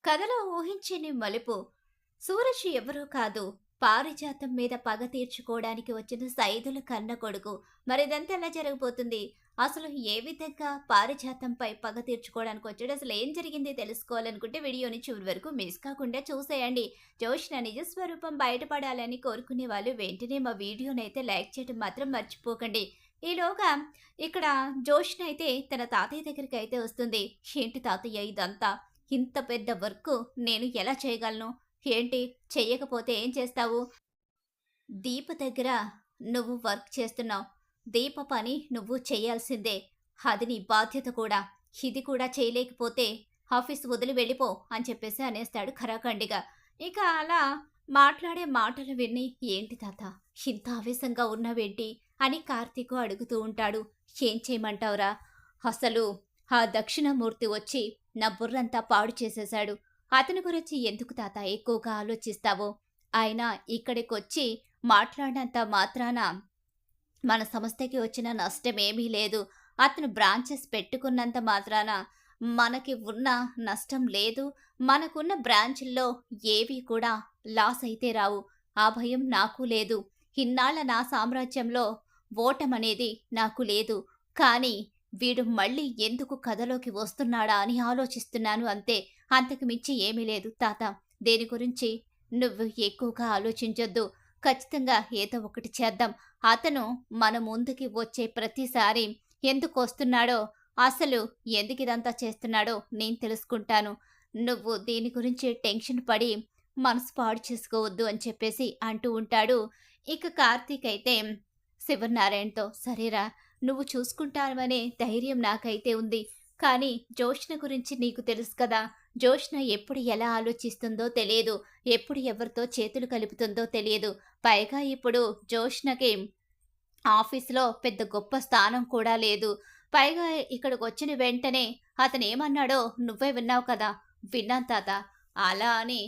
కథలో ఊహించని మలుపు. సూరజ్ ఎవరో కాదు. పారిజాతం మీద పగ తీర్చుకోవడానికి వచ్చిన సైదుల కన్న కొడుకు. మరిదంతా ఎలా జరగబోతుంది? అసలు ఏ విధంగా పారిజాతంపై పగ తీర్చుకోవడానికి వచ్చాడు? అసలు ఏం జరిగింది తెలుసుకోవాలనుకుంటే వీడియోని చివరి వరకు మిస్ కాకుండా చూసేయండి. జోష్న నిజ స్వరూపం బయటపడాలని కోరుకునే వాళ్ళు వెంటనే మా వీడియోనైతే లైక్ చేయడం మాత్రం మర్చిపోకండి. ఈలోగా ఇక్కడ జోష్న అయితే తన తాతయ్య దగ్గరికి అయితే వస్తుంది. ఏంటి తాతయ్య ఇదంతా? ఇంత పెద్ద వర్క్ నేను ఎలా చేయగలను? ఏంటి చెయ్యకపోతే ఏం చేస్తావు? దీప దగ్గర నువ్వు వర్క్ చేస్తున్నావు. దీప పని నువ్వు చేయాల్సిందే. అది నీ బాధ్యత కూడా. ఇది కూడా చేయలేకపోతే ఆఫీస్ వదిలి వెళ్ళిపో అని చెప్పేసి అనేస్తాడు ఖరాఖండిగా. ఇక అలా మాట్లాడే మాటలు విని ఏంటి తాత ఇంత ఆవేశంగా ఉన్నావేంటి అని కార్తీకు అడుగుతూ ఉంటాడు. ఏం చేయమంటావురా? అసలు ఆ దక్షిణమూర్తి వచ్చి నా బుర్రంతా పాడు చేసేశాడు. అతని గురించి ఎందుకు తాత ఎక్కువగా ఆలోచిస్తావు? ఆయన ఇక్కడికొచ్చి మాట్లాడినంత మాత్రాన మన సంస్థకి వచ్చిన నష్టమేమీ లేదు. అతను బ్రాంచెస్ పెట్టుకున్నంత మాత్రాన మనకి ఉన్న నష్టం లేదు. మనకున్న బ్రాంచుల్లో ఏవి కూడా లాస్ అయితే రావు. ఆ భయం నాకు లేదు. ఇన్నాళ్ళ నా సామ్రాజ్యంలో ఓటమనేది నాకు లేదు. కానీ వీడు మళ్ళీ ఎందుకు కథలోకి వస్తున్నాడా అని ఆలోచిస్తున్నాను అంతే. అంతకు మించి ఏమీ లేదు తాత. దేని గురించి నువ్వు ఎక్కువగా ఆలోచించొద్దు. ఖచ్చితంగా ఏదో ఒకటి చేద్దాం. అతను మన ముందుకి వచ్చే ప్రతిసారి ఎందుకొస్తున్నాడో, అసలు ఎందుకిదంతా చేస్తున్నాడో నేను తెలుసుకుంటాను. నువ్వు దీని గురించి టెన్షన్ పడి మనసు పాడు చేసుకోవద్దు అని చెప్పేసి అంటూ ఉంటాడు. ఇక కార్తీక్ అయితే శివనారాయణతో సరేరా నువ్వు చూసుకుంటావనే ధైర్యం నాకైతే ఉంది. కానీ జోష్న గురించి నీకు తెలుసు కదా! జోష్న ఎప్పుడు ఎలా ఆలోచిస్తుందో తెలియదు. ఎప్పుడు ఎవరితో చేతులు కలుపుతుందో తెలియదు. పైగా ఇప్పుడు జోష్నకి ఆఫీస్‌లో పెద్ద గొప్ప స్థానం కూడా లేదు. పైగా ఇక్కడికొచ్చిన వెంటనే అతనేమన్నాడో నువ్వే విన్నావు కదా! విన్నాను తాత. అలా అని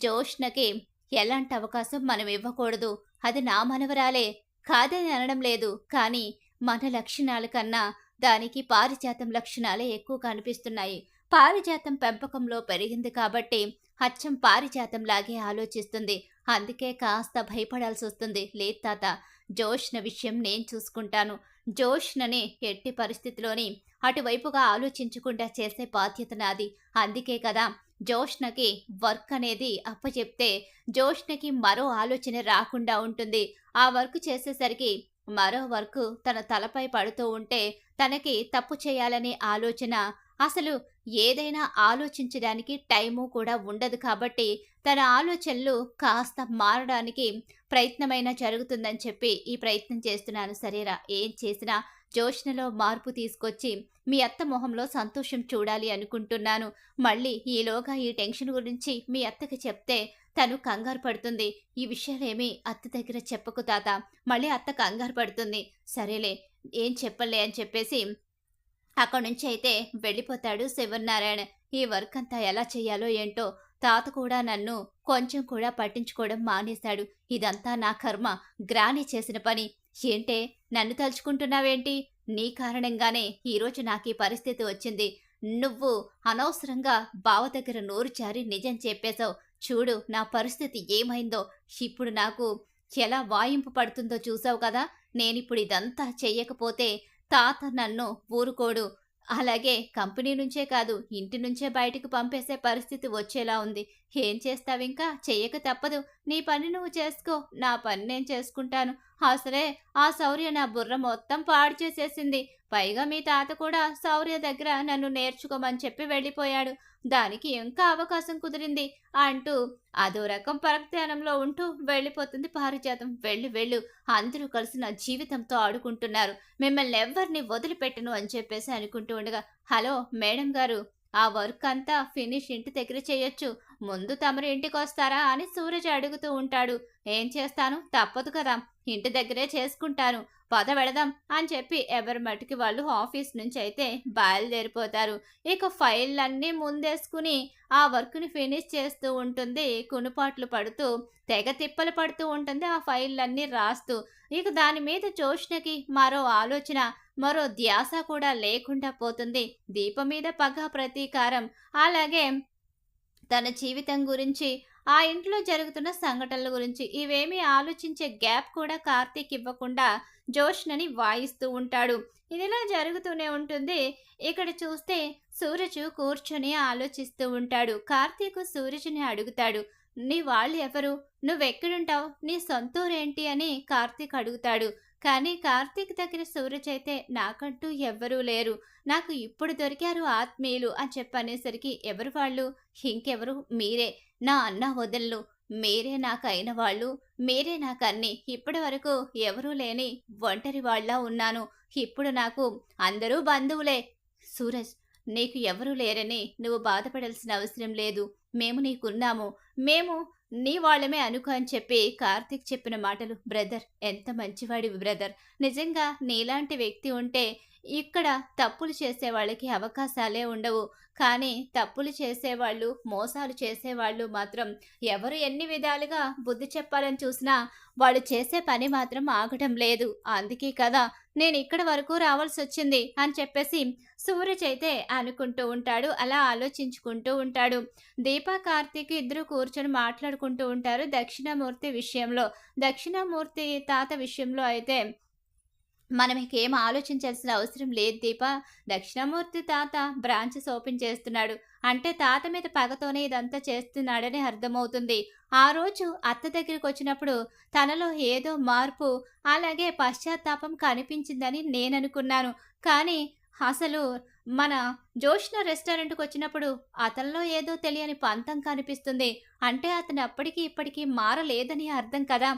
జోష్నకి ఎలాంటి అవకాశం మనం ఇవ్వకూడదు. అది నా మనవరాలే. కాదని అనడం లేదు. కానీ మన లక్షణాల కన్నా దానికి పారిజాతం లక్షణాలే ఎక్కువ కనిపిస్తున్నాయి. పారిజాతం పెంపకంలో పెరిగింది కాబట్టి అచ్చం పారిజాతంలాగే ఆలోచిస్తుంది. అందుకే కాస్త భయపడాల్సొస్తుంది. లేదు తాత, జోష్న విషయం నేను చూసుకుంటాను. జోష్నని ఎట్టి పరిస్థితిలోని అటువైపుగా ఆలోచించకుండా చేసే బాధ్యత నాది. అందుకే కదా జోష్నకి వర్క్ అనేది అప్పచెప్తే జోష్నకి మరో ఆలోచన రాకుండా ఉంటుంది. ఆ వర్క్ చేసేసరికి మరో వర్క్ తన తలపై పడుతూ ఉంటే తనకి తప్పు చేయాలనే ఆలోచన, అసలు ఏదైనా ఆలోచించడానికి టైము కూడా ఉండదు కాబట్టి తన ఆలోచనలు కాస్త మారడానికి ప్రయత్నమైనా జరుగుతుందని చెప్పి ఈ ప్రయత్నం చేస్తున్నాను. సరేరా ఏం చేసినా జోష్నలో మార్పు తీసుకొచ్చి మీ అత్త మొహంలో సంతోషం చూడాలి అనుకుంటున్నాను. మళ్ళీ ఈలోగా ఈ టెన్షన్ గురించి మీ అత్తకి చెప్తే తను కంగారు పడుతుంది. ఈ విషయాలేమీ అత్త దగ్గర చెప్పకు తాత. మళ్ళీ అత్త కంగారు పడుతుంది. సరేలే ఏం చెప్పలే అని చెప్పేసి అక్కడి నుంచి అయితే వెళ్ళిపోతాడు శివనారాయణ. ఈ వర్క్ అంతా ఎలా చెయ్యాలో ఏంటో తాత కూడా నన్ను కొంచెం కూడా పట్టించుకోవడం మానేశాడు. ఇదంతా నా కర్మ. గ్రాని చేసిన పని. ఏంటే నన్ను తలుచుకుంటున్నావేంటి? నీ కారణంగానే ఈరోజు నాకీ పరిస్థితి వచ్చింది. నువ్వు అనవసరంగా బావ దగ్గర నోరు జారి నిజం చెప్పేశావు. చూడు నా పరిస్థితి ఏమైందో. ఇప్పుడు నాకు ఎలా వాయింపు పడుతుందో చూసావు కదా! నేనిప్పుడు ఇదంతా చెయ్యకపోతే తాత నన్ను ఊరుకోడు. అలాగే కంపెనీ నుంచే కాదు, ఇంటి నుంచే బయటకు పంపేసే పరిస్థితి వచ్చేలా ఉంది. ఏం చేస్తావింకా? చెయ్యక తప్పదు. నీ పని నువ్వు చేసుకో. నా పని నేను చేసుకుంటాను. అసలే ఆ శౌర్య నా బుర్ర మొత్తం పాడు చేసేసింది. పైగా మీ తాత కూడా శౌర్య దగ్గర నన్ను నేర్చుకోమని చెప్పి వెళ్ళిపోయాడు. దానికి ఇంకా అవకాశం కుదిరింది అంటూ అదో రకం పరధ్యానంలో ఉంటూ వెళ్ళిపోతుంది పారిజాతం. వెళ్ళు వెళ్ళు, అందరూ కలిసి నా జీవితంతో ఆడుకుంటున్నారు. మిమ్మల్ని ఎవ్వరిని వదిలిపెట్టను అని చెప్పేసి అనుకుంటూ ఉండగా, హలో మేడం గారు, ఆ వర్క్ అంతా ఫినిష్ ఇంటి దగ్గర చేయొచ్చు. ముందు తమరు ఇంటికొస్తారా అని సూరజ్ అడుగుతూ ఉంటాడు. ఏం చేస్తాను, తప్పదు కదా, ఇంటి దగ్గరే చేసుకుంటాను. పద వెళదాం అని చెప్పి ఎవరి మటుకి వాళ్ళు ఆఫీస్ నుంచి అయితే బయలుదేరిపోతారు. ఇక ఫైళ్ళన్నీ ముందేసుకుని ఆ వర్క్ని ఫినిష్ చేస్తూ ఉంటుంది. కునుపాట్లు పడుతూ తెగ తిప్పలు పడుతూ ఉంటుంది ఆ ఫైళ్ళన్నీ రాస్తూ. ఇక దాని మీద జోష్నకి మరో ఆలోచన, మరో ధ్యాస కూడా లేకుండా పోతుంది. దీపం మీద పగ, ప్రతీకారం, అలాగే తన జీవితం గురించి, ఆ ఇంట్లో జరుగుతున్న సంఘటనల గురించి ఇవేమీ ఆలోచించే గ్యాప్ కూడా కార్తీక్ ఇవ్వకుండా జోష్నని వాయిస్తూ ఉంటాడు. ఇదిలా జరుగుతూనే ఉంటుంది. ఇక్కడ చూస్తే సూరజు కూర్చొని ఆలోచిస్తూ ఉంటాడు. కార్తీక్ సూరజ్‌ని అడుగుతాడు. "నీ వాళ్ళు ఎవరు? నువ్వెక్కడుంటావు? నీ సొంతూరేంటి?" అని కార్తీక్ అడుగుతాడు. కానీ కార్తీక్ దగ్గర సూరజ్ అయితే నాకంటూ ఎవ్వరూ లేరు. నాకు ఇప్పుడు దొరికారు ఆత్మీయులు అని చెప్పనేసరికి ఎవరు వాళ్ళు? ఇంకెవరు మీరే. నా అన్న వదళ్ళు. మీరే నాకైన వాళ్ళు. మీరే నాకన్నీ. ఇప్పటి వరకు ఎవరూ లేని ఒంటరి వాళ్ళ ఉన్నాను. ఇప్పుడు నాకు అందరూ బంధువులే. సూరజ్, నీకు ఎవరూ లేరని నువ్వు బాధపడాల్సిన అవసరం లేదు. మేము నీకున్నాము. మేము నీ వాళ్ళమే అనుకో అని చెప్పి కార్తీక్ చెప్పిన మాటలు, బ్రదర్ ఎంత మంచివాడివి బ్రదర్. నిజంగా నీలాంటి వ్యక్తి ఉంటే ఇక్కడ తప్పులు చేసే వాళ్ళకి అవకాశాలే ఉండవు. కానీ తప్పులు చేసేవాళ్ళు, మోసాలు చేసేవాళ్ళు మాత్రం ఎవరు ఎన్ని విధాలుగా బుద్ధి చెప్పాలని చూసినా వాళ్ళు చేసే పని మాత్రం ఆగటం లేదు. అందుకే కదా నేను ఇక్కడ వరకు రావాల్సొచ్చింది అని చెప్పేసి సూరజ్ అయితే అనుకుంటూ ఉంటాడు. అలా ఆలోచించుకుంటూ ఉంటాడు. దీప, కార్తీక్ ఇద్దరు కూర్చొని మాట్లాడుకుంటూ ఉంటారు దక్షిణామూర్తి విషయంలో. దక్షిణామూర్తి తాత విషయంలో అయితే మనం ఇంకేం ఆలోచించాల్సిన అవసరం లేదు దీప. దక్షిణామూర్తి తాత బ్రాంచెస్ ఓపెన్ చేస్తున్నాడు. అంటే తాత మీద పగతోనే ఇదంతా చేస్తున్నాడని అర్థమవుతుంది. ఆ రోజు అత్త దగ్గరికి వచ్చినప్పుడు తనలో ఏదో మార్పు, అలాగే పశ్చాత్తాపం కనిపించిందని నేననుకున్నాను. కానీ అసలు మన జోష్న రెస్టారెంట్‌కి వచ్చినప్పుడు అతనిలో ఏదో తెలియని పంతం కనిపిస్తుంది. అంటే అతను అప్పటికి ఇప్పటికి మారలేదని అర్థం కదా!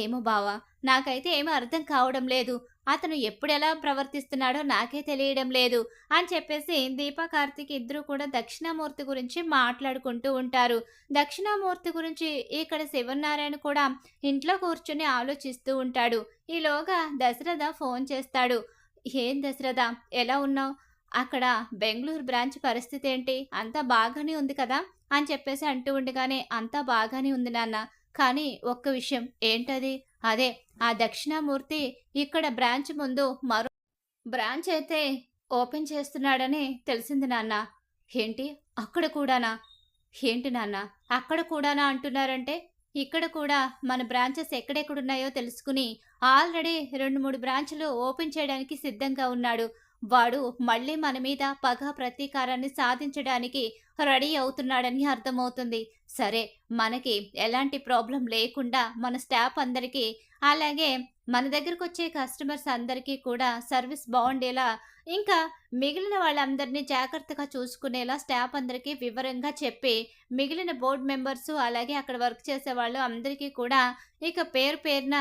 ఏమో బావ, నాకైతే ఏమీ అర్థం కావడం లేదు. అతను ఎప్పుడెలా ప్రవర్తిస్తున్నాడో నాకే తెలియడం లేదు అని చెప్పేసి దీప, కార్తీక్ ఇద్దరు కూడా దక్షిణామూర్తి గురించి మాట్లాడుకుంటూ ఉంటారు. దక్షిణామూర్తి గురించి ఇక్కడ శివనారాయణ కూడా ఇంట్లో కూర్చొని ఆలోచిస్తూ ఉంటాడు. ఈలోగా దశరథ ఫోన్ చేస్తాడు. "ఏం దశరథ, ఎలా ఉన్నావు? అక్కడ బెంగుళూరు బ్రాంచ్ పరిస్థితి ఏంటి? అంతా బాగానే ఉంది కదా?" అని చెప్పేసి అంటూ ఉండగానే, "అంతా బాగానే ఉంది నాన్న. కానీ ఒక్క విషయం." "ఏంటది?" "అదే ఆ దక్షిణామూర్తి ఇక్కడ బ్రాంచ్ ముందు మరో బ్రాంచ్ అయితే ఓపెన్ చేస్తున్నాడని తెలిసింది నాన్న." "ఏంటి? అక్కడ కూడానా?" "ఏంటి నాన్న అక్కడ కూడానా అంటున్నారంటే, ఇక్కడ కూడా మన బ్రాంచెస్ ఎక్కడెక్కడున్నాయో తెలుసుకుని ఆల్రెడీ 2, 3 బ్రాంచులు ఓపెన్ చేయడానికి సిద్ధంగా ఉన్నాడు. వాడు మళ్ళీ మన మీద పగ ప్రతీకారాన్ని సాధించడానికి రెడీ అవుతున్నాడని అర్థమవుతుంది. సరే, మనకి ఎలాంటి ప్రాబ్లం లేకుండా మన స్టాఫ్ అందరికీ, అలాగే మన దగ్గరకొచ్చే కస్టమర్స్ అందరికీ కూడా సర్వీస్ బావుండేలా, ఇంకా మిగిలిన వాళ్ళందరినీ జాగ్రత్తగా చూసుకునేలా స్టాఫ్ అందరికీ వివరంగా చెప్పి, మిగిలిన బోర్డ్ మెంబర్సు, అలాగే అక్కడ వర్క్ చేసేవాళ్ళు అందరికీ కూడా ఇక పేరు పేరున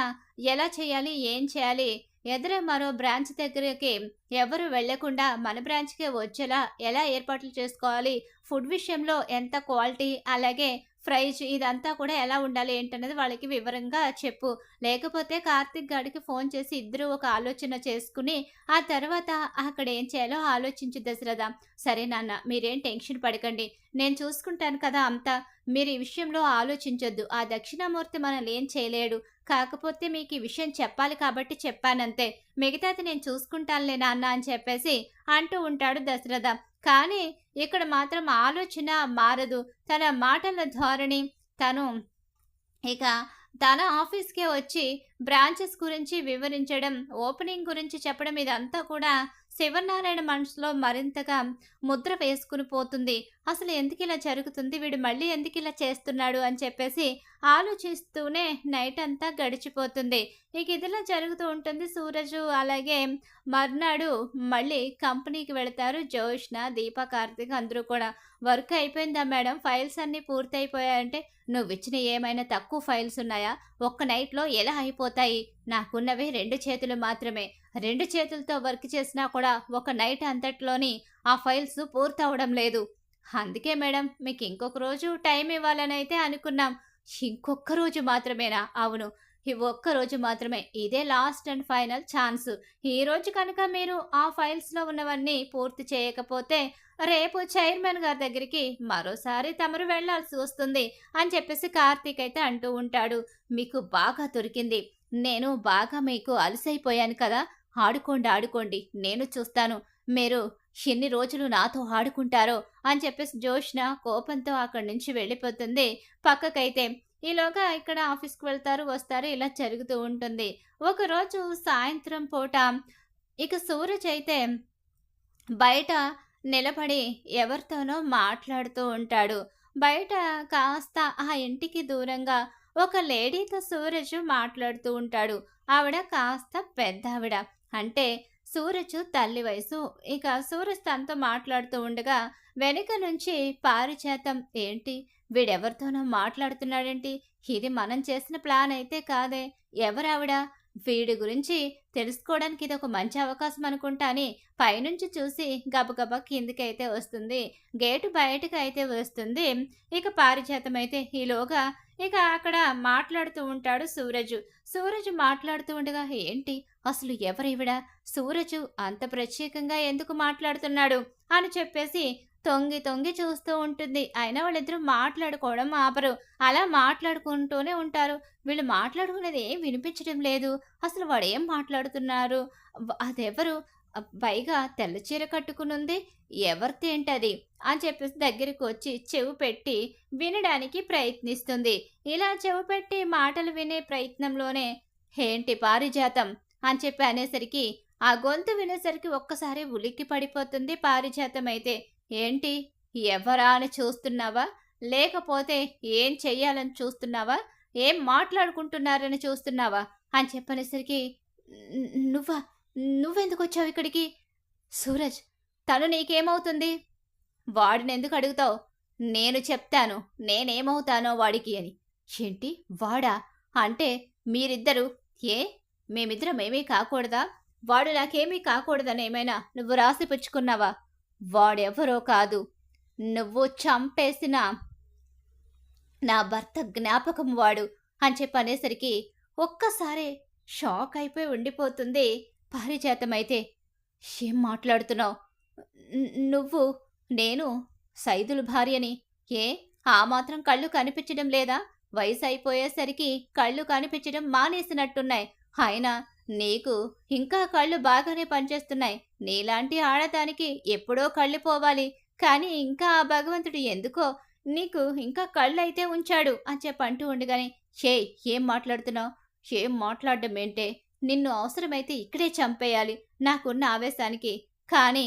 ఎలా చేయాలి, ఏం చేయాలి, ఎదుర మరో బ్రాంచ్ దగ్గరికి ఎవరు వెళ్ళకుండా మన బ్రాంచ్‌కే వచ్చేలా ఎలా ఏర్పాట్లు చేసుకోవాలి, ఫుడ్ విషయంలో ఎంత క్వాలిటీ, అలాగే ప్రైజ్ ఇదంతా కూడా ఎలా ఉండాలి ఏంటన్నది వాళ్ళకి వివరంగా చెప్పు. లేకపోతే కార్తీక్ గాడికి ఫోన్ చేసి ఇద్దరు ఒక ఆలోచన చేసుకుని ఆ తర్వాత అక్కడ ఏం చేయాలో ఆలోచించు దశరథ." "సరే నాన్న, మీరేం టెన్షన్ పడకండి. నేను చూసుకుంటాను కదా అంతా. మీరు ఈ విషయంలో ఆలోచించొద్దు. ఆ దక్షిణామూర్తి మనల్ని ఏం చేయలేడు. కాకపోతే మీకు ఈ విషయం చెప్పాలి కాబట్టి చెప్పానంతే. మిగతాది నేను చూసుకుంటానులే నాన్న" అని చెప్పేసి అంటూ ఉంటాడు దశరథ. కానీ ఇక్కడ మాత్రం ఆలోచన మారదు. తన మాటల ధోరణి, తను ఇక తన ఆఫీస్‌కే వచ్చి బ్రాంచెస్ గురించి వివరించడం, ఓపెనింగ్ గురించి చెప్పడం ఇదంతా కూడా శివనారాయణ మనసులో మరింతగా ముద్ర వేసుకుని పోతుంది. అసలు ఎందుకిలా జరుగుతుంది? వీడు మళ్ళీ ఎందుకిలా చేస్తున్నాడు? అని చెప్పేసి ఆలోచిస్తూనే నైట్ అంతా గడిచిపోతుంది. ఇక ఇదిలా జరుగుతూ ఉంటుంది. సూరజు అలాగే మర్నాడు మళ్ళీ కంపెనీకి వెళతారు. జోష్న, దీప, కార్తీక్ అందరూ కూడా. "వర్క్ అయిపోయిందా మేడం? ఫైల్స్ అన్నీ పూర్తయిపోయాయంటే." "నువ్విచ్చిన ఏమైనా తక్కువ ఫైల్స్ ఉన్నాయా? ఒక్క నైట్‌లో ఎలా అయిపోతాయి? నాకున్నవి 2 చేతులు మాత్రమే. 2 చేతులతో వర్క్ చేసినా కూడా ఒక నైట్ అంతట్లోని ఆ ఫైల్స్ పూర్తవడం లేదు. అందుకే మేడం మీకు ఇంకొక రోజు టైం ఇవ్వాలనైతే అనుకున్నాం." "ఇంకొక్క రోజు మాత్రమేనా?" "అవును. ఈ ఒక్క రోజు మాత్రమే. ఇదే లాస్ట్ అండ్ ఫైనల్ ఛాన్స్. ఈ రోజు కనుక మీరు ఆ ఫైల్స్‌లో ఉన్నవన్నీ పూర్తి చేయకపోతే రేపు చైర్మన్ గారి దగ్గరికి మరోసారి తమరు వెళ్ళాల్సి వస్తుంది" అని చెప్పేసి కార్తీక్ అయితే అంటూ ఉంటాడు. "మీకు బాగా దొరికింది. నేను బాగా మీకు అలసైపోయాను కదా! ఆడుకోండి, ఆడుకోండి. నేను చూస్తాను మీరు ఎన్ని రోజులు నాతో ఆడుకుంటారో అని చెప్పేసి జోష్న కోపంతో అక్కడి నుంచి వెళ్ళిపోతుంది పక్కకైతే. ఈలోగా ఇక్కడ ఆఫీస్‌కి వెళ్తారు, వస్తారు ఇలా జరుగుతూ ఉంటుంది. ఒకరోజు సాయంత్రం పూట ఇక సూరజ్ అయితే బయట నిలబడి ఎవరితోనో మాట్లాడుతూ ఉంటాడు. బయట కాస్త ఆ ఇంటికి దూరంగా ఒక లేడీతో సూరజ్ మాట్లాడుతూ ఉంటాడు. ఆవిడ కాస్త పెద్దావిడ. అంటే సూరజ్ తల్లి వయసు. ఇక సూరజ్ తనతో మాట్లాడుతూ ఉండగా వెనక నుంచి పారిజాతం ఏంటి వీడెవరితోనో మాట్లాడుతున్నాడేంటి? ఇది మనం చేసిన ప్లాన్ అయితే కాదే! ఎవరావిడ? వీడి గురించి తెలుసుకోవడానికి ఇదొక మంచి అవకాశం అనుకుంటా అని పైనుంచి చూసి గబగబా కిందికైతే వస్తుంది. గేటు బయటకైతే వస్తుంది. ఇక పారిజాతమైతే ఈలోగా ఇక అక్కడ మాట్లాడుతూ ఉంటాడు సూరజు. సూరజు మాట్లాడుతూ ఉండగా ఏంటి అసలు ఎవరివిడ? సూరజు అంత ప్రత్యేకంగా ఎందుకు మాట్లాడుతున్నాడు? అని చెప్పేసి తొంగి తొంగి చూస్తూ ఉంటుంది. అయినా వాళ్ళిద్దరూ మాట్లాడుకోవడం ఆపరు. అలా మాట్లాడుకుంటూనే ఉంటారు. వీళ్ళు మాట్లాడుకునేది ఏం వినిపించడం లేదు. అసలు వాడేం మాట్లాడుతున్నారు? అదెవరు? పైగా తెల్ల చీర కట్టుకునుంది. ఎవరిదేంటది? అని చెప్పేసి దగ్గరికి వచ్చి చెవి పెట్టి వినడానికి ప్రయత్నిస్తుంది. ఇలా చెవి పెట్టి మాటలు వినే ప్రయత్నంలోనే ఏంటి పారిజాతం అని చెప్పి అనేసరికి ఆ గొంతు వినేసరికి ఒక్కసారి ఉలిక్కి పడిపోతుంది పారిజాతం అయితే. ఏంటి ఎవరా అని చూస్తున్నావా? లేకపోతే ఏం చెయ్యాలని చూస్తున్నావా? ఏం మాట్లాడుకుంటున్నారని చూస్తున్నావా? అని చెప్పనేసరికి నువ్వా? నువ్వెందుకొచ్చావు ఇక్కడికి? సూరజ్ తను నీకేమవుతుంది? వాడినెందుకు అడుగుతావు? నేను చెప్తాను నేనేమవుతానో వాడికి అని. ఏంటి వాడా? అంటే మీరిద్దరు ఏ మేమిద్దరం ఏమీ కాకూడదా? వాడు నాకేమీ కాకూడదని ఏమైనా నువ్వు రాసి పుచ్చుకున్నావా? వాడెవరో కాదు, నువ్వు చంపేసిన నా భర్త జ్ఞాపకం వాడు అని చెప్పనేసరికి ఒక్కసారే షాక్ అయిపోయి ఉండిపోతుంది పారిజాతమైతే. ఏం మాట్లాడుతున్నావు? నువ్వు నేను సైదులు భార్యని. ఏ ఆ మాత్రం కళ్ళు కనిపించడం లేదా? వయసు అయిపోయేసరికి కళ్ళు కనిపించడం మానేసినట్టున్నాయి. అయినా నీకు ఇంకా కళ్ళు బాగానే పనిచేస్తున్నాయి. నీలాంటి ఆడదానికి ఎప్పుడో కళ్ళు పోవాలి. కానీ ఇంకా ఆ భగవంతుడు ఎందుకో నీకు ఇంకా కళ్ళైతే ఉంచాడు అని చెప్పి అంటూ ఉండగానే ఏం మాట్లాడుతున్నావు? ఏం మాట్లాడడం ఏంటే? నిన్ను అవసరమైతే ఇక్కడే చంపేయాలి నాకున్న ఆవేశానికి. కానీ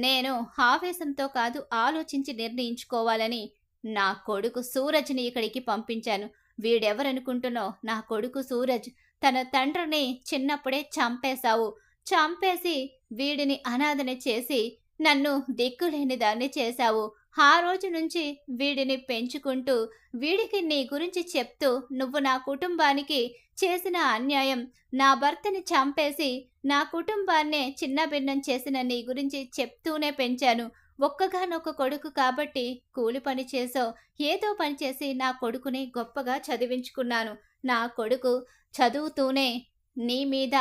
నేను ఆవేశంతో కాదు ఆలోచించి నిర్ణయించుకోవాలని నా కొడుకు సూరజ్ని ఇక్కడికి పంపించాను. వీడెవరనుకుంటున్నావు? నా కొడుకు సూరజ్. తన తండ్రిని చిన్నప్పుడే చంపేశావు. చంపేసి వీడిని అనాథని చేసి నన్ను దిక్కులేని దాన్ని చేశావు. ఆ రోజు నుంచి వీడిని పెంచుకుంటూ వీడికి నీ గురించి చెప్తూ నువ్వు నా కుటుంబానికి చేసిన అన్యాయం, నా భర్తని చంపేసి నా కుటుంబాన్నే చిన్నభిన్నం చేసిన నీ గురించి చెప్తూనే పెంచాను. ఒక్కగానొక్క కొడుకు కాబట్టి కూలి పని చేసో ఏదో పని చేసి నా కొడుకుని గొప్పగా చదివించుకున్నాను. నా కొడుకు చదువుతూనే నీ మీద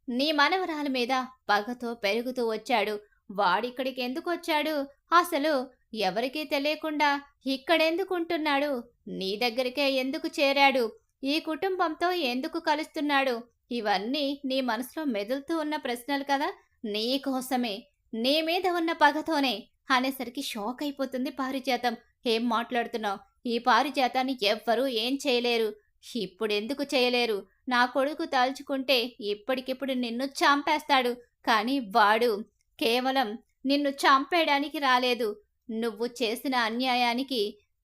నీ మనవరాల మీద పగతో పెరుగుతూ వచ్చాడు. వాడిక్కడికి ఎందుకు వచ్చాడు? అసలు ఎవరికీ తెలియకుండా ఇక్కడెందుకుంటున్నాడు? నీ దగ్గరికే ఎందుకు చేరాడు? ఈ కుటుంబంతో ఎందుకు కలుస్తున్నాడు? ఇవన్నీ నీ మనసులో మెదులుతూ ఉన్న ప్రశ్నలు కదా. నీ కోసమే, నీ మీద ఉన్న పగతోనే అనేసరికి షాక్ అయిపోతుంది పారిజాతం. ఏం మాట్లాడుతున్నావు? ఈ పారిజాతాన్ని ఎవ్వరూ ఏం చేయలేరు. ఇప్పుడెందుకు చేయలేరు? నా కొడుకు తలుచుకుంటే ఇప్పటికిప్పుడు నిన్ను చంపేస్తాడు. కానీ వాడు కేవలం నిన్ను చంపేయడానికి రాలేదు. నువ్వు చేసిన అన్యాయానికి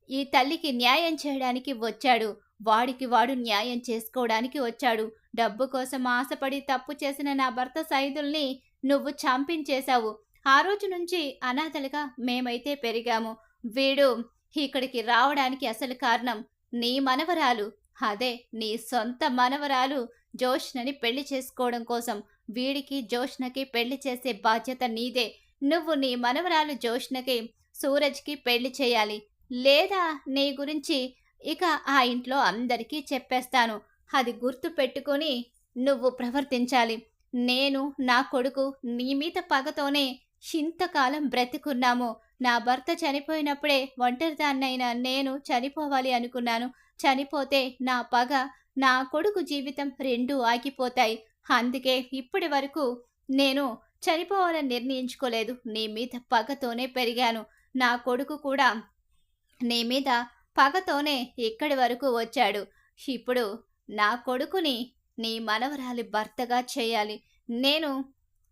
ఈ తల్లికి న్యాయం చేయడానికి వచ్చాడు. వాడికి వాడు న్యాయం చేసుకోవడానికి వచ్చాడు. డబ్బు కోసం ఆశపడి తప్పు చేసిన నా భర్త సైదుల్ని నువ్వు చంపించేశావు. ఆ రోజు నుంచి అనాథలుగా మేమైతే పెరిగాము. వీడు ఇక్కడికి రావడానికి అసలు కారణం నీ మనవరాలు, అదే నీ సొంత మనవరాలు జోష్నని పెళ్లి చేసుకోవడం కోసం. వీడికి జోష్నకి పెళ్లి చేసే బాధ్యత నీదే. నువ్వు నీ మనవరాలు జోష్నకి సూరజ్కి పెళ్లి చేయాలి. లేదా నీ గురించి ఇక ఆ ఇంట్లో అందరికీ చెప్పేస్తాను. అది గుర్తు పెట్టుకొని నువ్వు ప్రవర్తించాలి. నేను నా కొడుకు నీ మీద పగతోనే ఇంతకాలం బ్రతికున్నాము. నా భర్త చనిపోయినప్పుడే ఒంటరిదాన్నైనా నేను చనిపోవాలి అనుకున్నాను. చనిపోతే నా పగ, నా కొడుకు జీవితం రెండూ ఆగిపోతాయి. అందుకే ఇప్పటి వరకు నేను చనిపోవాలని నిర్ణయించుకోలేదు. నీ మీద పగతోనే పెరిగాను. నా కొడుకు కూడా నీ మీద పగతోనే ఇక్కడి వరకు వచ్చాడు. ఇప్పుడు నా కొడుకుని నీ మనవరాలి భర్తగా చేయాలి. నేను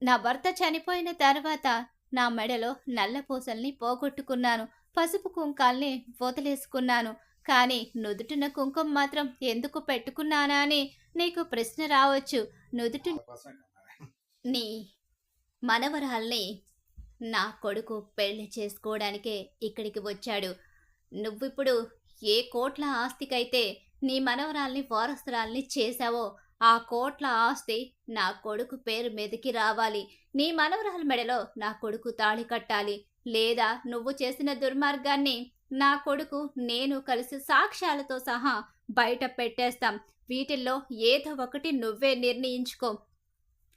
నా భర్త చనిపోయిన తర్వాత నా మెడలో నల్లపూసల్ని పోగొట్టుకున్నాను. పసుపు కుంకాల్ని వదిలేసుకున్నాను. కానీ నుదుటిన కుంకుమ మాత్రం ఎందుకు పెట్టుకున్నానా అని నీకు ప్రశ్న రావచ్చు. నుదుటి నీ మనవరాల్ని నా కొడుకు పెళ్లి చేసుకోవడానికే ఇక్కడికి వచ్చాడు. నువ్విప్పుడు ఏ కోట్ల ఆస్తికైతే నీ మనవరాల్ని వారసురాల్ని చేశావో ఆ కోట్ల ఆస్తి నా కొడుకు పేరు మీదకి రావాలి. నీ మనవరాలి మెడలో నా కొడుకు తాళి కట్టాలి. లేదా నువ్వు చేసిన దుర్మార్గాన్ని నా కొడుకు నేను కలిసి సాక్ష్యాలతో సహా బయట పెట్టేస్తాం. వీటిల్లో ఏదో ఒకటి నువ్వే నిర్ణయించుకో.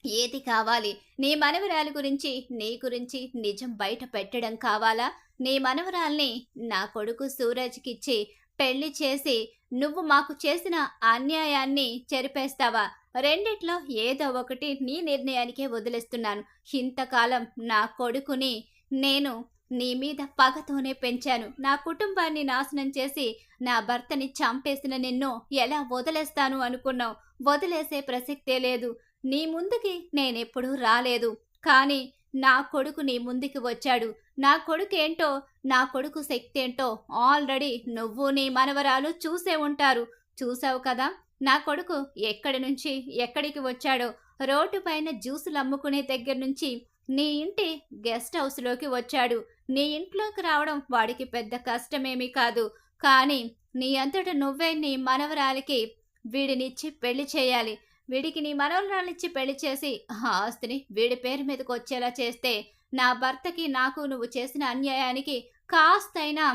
ఏది కావాలి? నీ మనవరాలి గురించి నీ గురించి నిజం బయట పెట్టడం కావాలా? నీ మనవరాల్ని నా కొడుకు సూరజ్కిచ్చి పెళ్లి చేసి నువ్వు మాకు చేసిన అన్యాయాన్ని చెరిపేస్తావా? రెండిట్లో ఏదో ఒకటి నీ నిర్ణయానికే వదిలేస్తున్నాను. ఇంతకాలం నా కొడుకుని నేను నీ మీద పగతోనే పెంచాను. నా కుటుంబాన్ని నాశనం చేసి నా భర్తని చంపేసిన నిన్ను ఎలా వదిలేస్తాను అనుకున్నావు? వదిలేసే ప్రసక్తే లేదు. నీ ముందుకి నేనెప్పుడూ రాలేదు. కానీ నా కొడుకు నీ ముందుకి వచ్చాడు. నా కొడుకేంటో, నా కొడుకు శక్తేంటో ఆల్రెడీ నువ్వు నీ మనవరాలు చూసే ఉంటారు. చూసావు కదా నా కొడుకు ఎక్కడి నుంచి ఎక్కడికి వచ్చాడో. రోడ్డు పైన జ్యూసులు అమ్ముకునే దగ్గర నుంచి నీ ఇంటి గెస్ట్ హౌస్లోకి వచ్చాడు. నీ ఇంట్లోకి రావడం వాడికి పెద్ద కష్టమేమీ కాదు. కానీ నీ అంతట నువ్వే నీ మనవరాలికి వీడినిచ్చి పెళ్లి చేయాలి. వీడికి నీ మనవరాలిచ్చి పెళ్లి చేసి ఆ ఆస్తిని వీడి పేరు మీదకి వచ్చేలా చేస్తే నా భర్తకి నాకు నువ్వు చేసిన అన్యాయానికి కాస్తైనా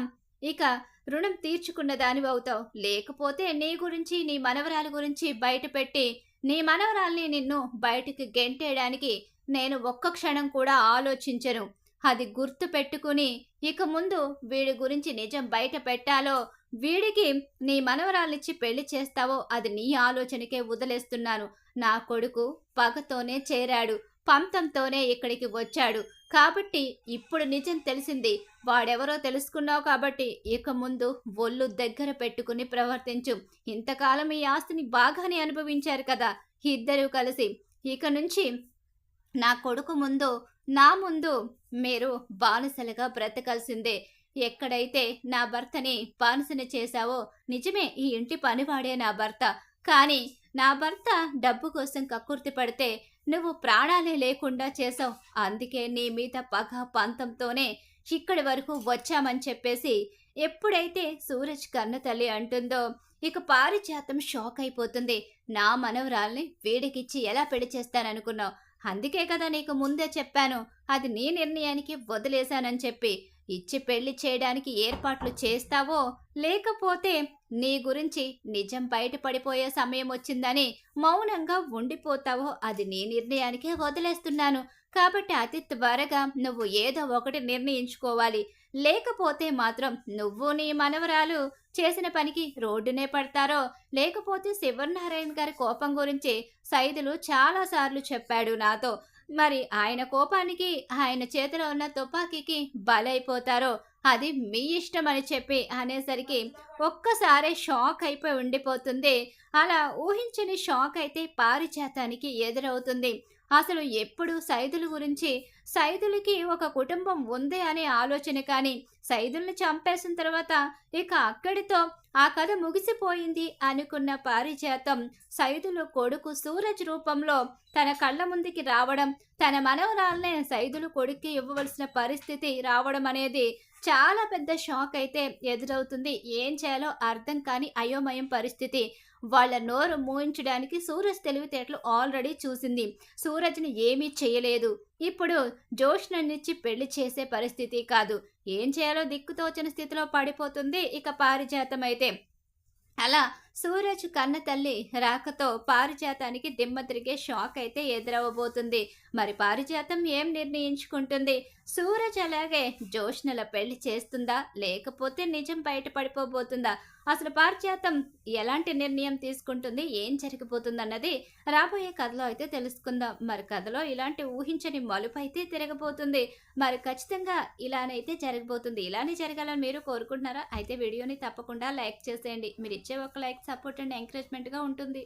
ఇక రుణం తీర్చుకున్న దానివి అవుతావు. లేకపోతే నీ గురించి నీ మనవరాలి గురించి బయట పెట్టి నీ మనవరాల్ని నిన్ను బయటికి గెంటేయడానికి నేను ఒక్క క్షణం కూడా ఆలోచించను. అది గుర్తు పెట్టుకుని ఇక ముందు వీడి గురించి నిజం బయట పెట్టాలో వీడికి నీ మనవరాలిచ్చి పెళ్లి చేస్తావో అది నీ ఆలోచనకే వదిలేస్తున్నాను. నా కొడుకు పగతోనే చేరాడు. పంతంతోనే ఇక్కడికి వచ్చాడు. కాబట్టి ఇప్పుడు నిజం తెలిసింది. వాడెవరో తెలుసుకున్నావు కాబట్టి ఇక ముందు ఒళ్ళు దగ్గర పెట్టుకుని ప్రవర్తించు. ఇంతకాలం ఈ ఆస్తిని బాగానే అనుభవించారు కదా ఇద్దరూ కలిసి. ఇక నుంచి నా కొడుకు ముందు నా ముందు మీరు బానిసలుగా బ్రతకాల్సిందే. ఎక్కడైతే నా భర్తని బానిసని చేశావో నిజమే ఈ ఇంటి పనివాడే నా భర్త. కానీ నా భర్త డబ్బు కోసం కక్కుర్తి పడితే నువ్వు ప్రాణాలే లేకుండా చేసావు. అందుకే నీ మీద పగ పంతంతోనే ఇక్కడి వరకు వచ్చామని చెప్పేసి ఎప్పుడైతే సూరజ్ కన్న తల్లి అంటుందో ఇక పారిజాతం షాక్ అయిపోతుంది. నా మనవరాల్ని వీడికిచ్చి ఎలా పెళ్లి చేస్తాననుకున్నావు? అందుకే కదా నీకు ముందే చెప్పాను. అది నీ నిర్ణయానికి వదిలేశానని చెప్పి. ఇచ్చి పెళ్లి చేయడానికి ఏర్పాట్లు చేస్తావో లేకపోతే నీ గురించి నిజం బయటపడిపోయే సమయం వచ్చిందని మౌనంగా ఉండిపోతావో అది నీ నిర్ణయానికే వదిలేస్తున్నాను. కాబట్టి అతి త్వరగా నువ్వు ఏదో ఒకటి నిర్ణయించుకోవాలి. లేకపోతే మాత్రం నువ్వు నీ మనవరాలు చేసిన పనికి రోడ్డునే పడతారో. లేకపోతే శివనారాయణ గారి కోపం గురించి సైదులు చాలాసార్లు చెప్పాడు నాతో. మరి ఆయన కోపానికి ఆయన చేతిలో ఉన్న తుపాకీకి బలైపోతారో అది మీ ఇష్టం అని చెప్పి అనేసరికి ఒక్కసారే షాక్ అయిపోయి ఉండిపోతుంది. అలా ఊహించని షాక్ అయితే పారిజాతానికి ఎదురవుతుంది. అసలు ఎప్పుడు సైదుల గురించి సైదులకి ఒక కుటుంబం ఉంది అనే ఆలోచన కానీ సైదుల్ని చంపేసిన తర్వాత ఇక అక్కడితో ఆ కథ ముగిసిపోయింది అనుకున్న పారిజాతం సైదులు కొడుకు సూరజ్ రూపంలో తన కళ్ళ ముందుకి రావడం, తన మనవరాలనే సైదులు కొడుక్కి ఇవ్వవలసిన పరిస్థితి రావడం అనేది చాలా పెద్ద షాక్ అయితే ఎదురవుతుంది. ఏం చేయాలో అర్థం కాని అయోమయం పరిస్థితి. వాళ్ళ నోరు మూయించడానికి సూరజ్ తెలివితేటలు ఆల్రెడీ చూసింది. సూరజ్ని ఏమీ చేయలేదు. ఇప్పుడు జోష్నన్నిచ్చి పెళ్లి చేసే పరిస్థితి కాదు. ఏం చేయాలో దిక్కుతోచని స్థితిలో పడిపోతుంది ఇక పారిజాతం అయితే. అలా సూరజ్ కన్న తల్లి రాకతో పారిజాతానికి దిమ్మ తిరిగే షాక్ అయితే ఎదురవ్వబోతుంది. మరి పారిజాతం ఏం నిర్ణయించుకుంటుంది? సూరజ్ అలాగే జోష్నల పెళ్లి చేస్తుందా? లేకపోతే నిజం బయట పడిపోబోతుందా? అసలు పారిజాతం ఎలాంటి నిర్ణయం తీసుకుంటుంది? ఏం జరగబోతుందన్నది రాబోయే కథలో అయితే తెలుసుకుందాం. మరి కథలో ఇలాంటి ఊహించని మలుపైతే తిరగబోతుంది. మరి ఖచ్చితంగా ఇలానైతే జరగబోతుంది. ఇలానే జరగాలని మీరు కోరుకుంటున్నారా? అయితే వీడియోని తప్పకుండా లైక్ చేసేయండి. మీరిచ్చే ఒక లైక్ సపోర్ట్ అండ్ ఎంకరేజ్‌మెంట్‌గా ఉంటుంది.